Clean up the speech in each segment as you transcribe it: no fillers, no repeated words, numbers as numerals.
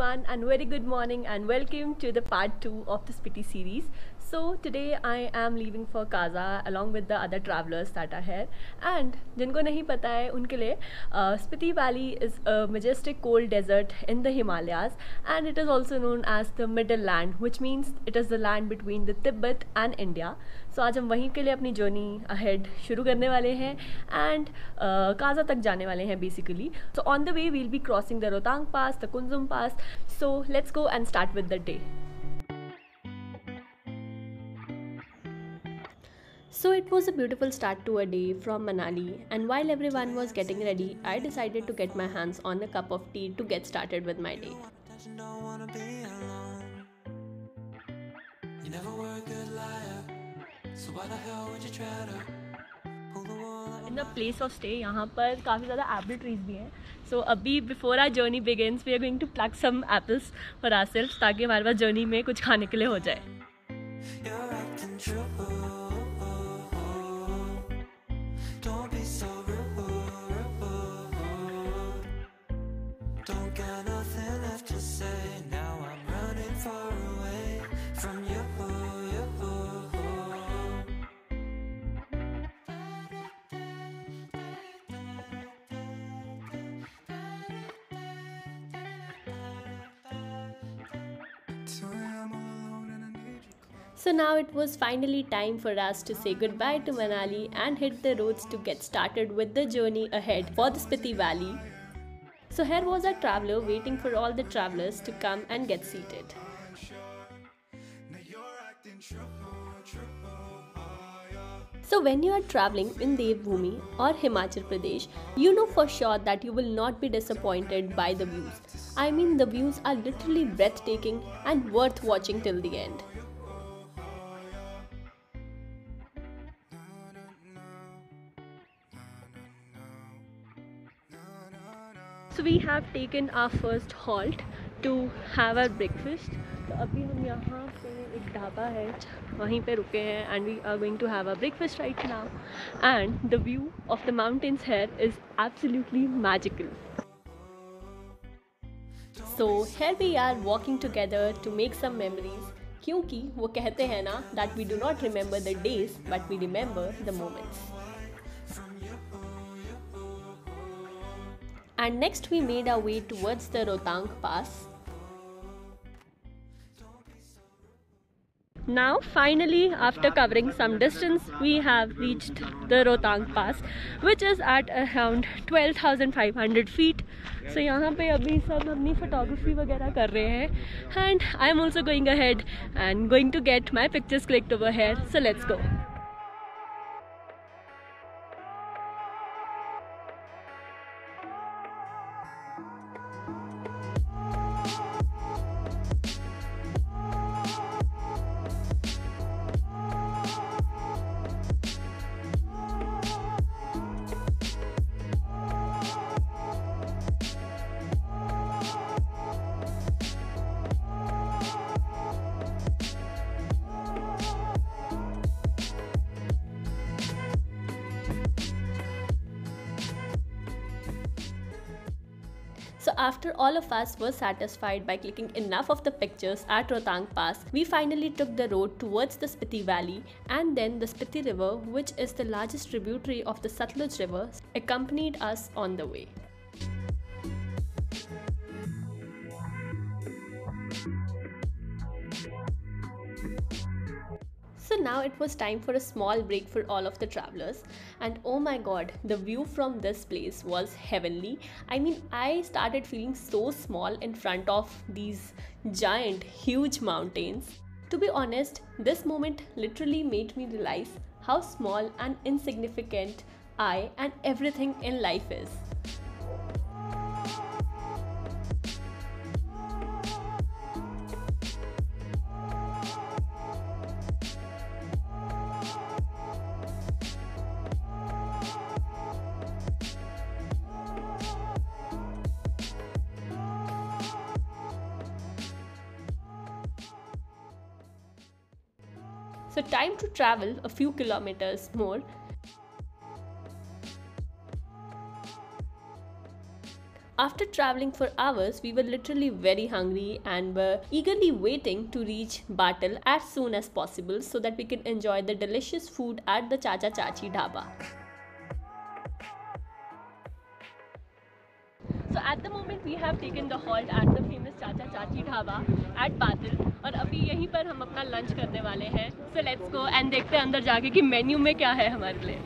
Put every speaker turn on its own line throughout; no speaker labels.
everyone and very good morning and welcome to the part 2 of the Spiti series. So today I am leaving for Kaza along with the other travelers that are here, and जिनको नहीं पता है उनके लिए Spiti Valley is a majestic cold desert in the Himalayas, and it is also known as the middle land, which means it is the land between the Tibet and India. So आज हम वहीं के लिए अपनी journey ahead शुरू करने वाले हैं एंड काजा तक जाने वाले हैं basically. So on the way we'll be crossing the Rohtang pass, the Kunzum pass. So let's go and start with the day. So it was a beautiful start to a day from Manali, and while everyone was getting ready, I decided to get my hands on a cup of tea to get started with my day. In the place of stay, यहाँ पर काफ़ी ज़्यादा Apple trees भी हैं. So अभी before our journey begins we are going to pluck some apples for ourselves, ताकि हमारे पास journey में कुछ खाने के लिए हो जाए. So now it was finally time for us to say goodbye to Manali and hit the roads to get started with the journey ahead for the Spiti Valley. So here was our traveler waiting for all the travelers to come and get seated. So when you are traveling in Devbhoomi or Himachal Pradesh, you know for sure that you will not be disappointed by the views. I mean, the views are literally breathtaking and worth watching till the end. So we have taken our first halt to have our breakfast. तो अभी हम यहाँ पे एक ढाबा है वहीं पे रुके हैं and we are going to have our breakfast right now. And the view of the mountains here is absolutely magical. So here we are walking together to make some memories. क्योंकि वो कहते हैं ना that we do not remember the days but we remember the moments. And next we made our way towards the Rohtang Pass. Now finally, after covering some distance, we have reached the Rohtang Pass, which is at around 12,500 feet. So यहाँ पे अभी सब अपनी photography वगैरह कर रहे हैं, and I am also going ahead and going to get my pictures clicked over here. So let's go. So after all of us were satisfied by clicking enough of the pictures at Rohtang Pass, we finally took the road towards the Spiti Valley, and then the Spiti River, which is the largest tributary of the Satluj River, accompanied us on the way. So now it was time for a small break for all of the travelers, and oh my god, the view from this place was heavenly. I mean, I started feeling so small in front of these giant, huge mountains. To be honest, this moment literally made me realize how small and insignificant I and everything in life is. So time to travel a few kilometers more. After traveling for hours, we were literally very hungry and were eagerly waiting to reach Batal as soon as possible so that we can enjoy the delicious food at the Chacha Chachi Dhaba. So at the moment we have taken the halt at the famous Chacha Chachi Dhaba at Batal और अभी यहीं पर हम अपना lunch करने वाले हैं. So let's go and देखते हैं अंदर जाके कि मेन्यू में क्या है हमारे लिए.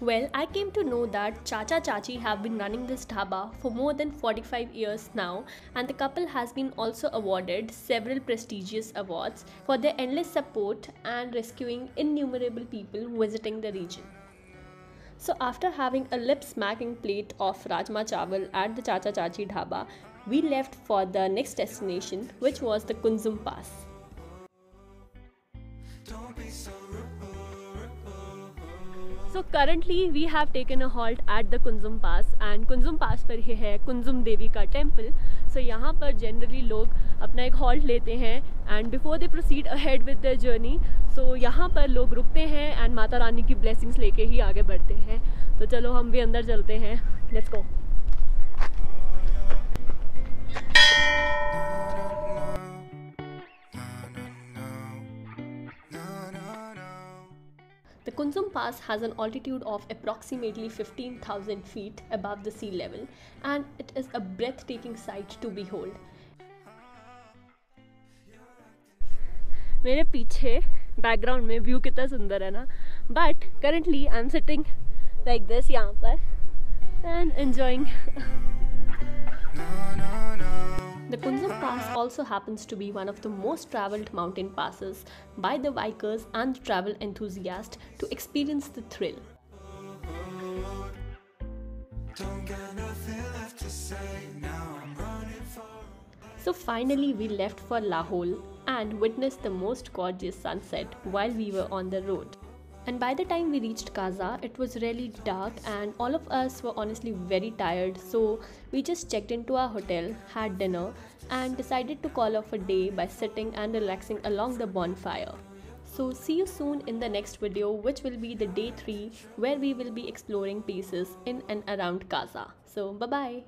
Well, I came to know that Chacha Chachi have been running this dhaba for more than 45 years now, and the couple has been also awarded several prestigious awards for their endless support and rescuing innumerable people visiting the region. So after having a lip-smacking plate of Rajma Chawal at the Chacha Chachi dhaba, we left for the next destination, which was the Kunzum Pass. So currently we have taken a halt at the Kunzum Pass, and Kunzum Pass पर ही है कुंजुम देवी का temple. So यहाँ पर generally लोग अपना एक halt लेते हैं and before they proceed ahead with their journey, so यहाँ पर लोग रुकते हैं and माता रानी की blessings लेके ही आगे बढ़ते हैं. तो चलो हम भी अंदर चलते हैं. Let's go. The Kunzum Pass has an altitude of approximately 15,000 feet above the sea level, and it is a breathtaking sight to behold. मेरे पीछे बैकग्राउंड में व्यू कितना सुंदर है ना, but currently I am sitting like this यहाँ पर and enjoying. The Kunzum Pass also happens to be one of the most travelled mountain passes by the bikers and travel enthusiasts to experience the thrill. So finally we left for Lahore and witnessed the most gorgeous sunset while we were on the road. And by the time we reached Kaza, it was really dark and all of us were honestly very tired, so we just checked into our hotel, had dinner and decided to call off a day by sitting and relaxing along the bonfire. So see you soon in the next video, which will be the day 3, where we will be exploring places in and around Kaza. So bye bye.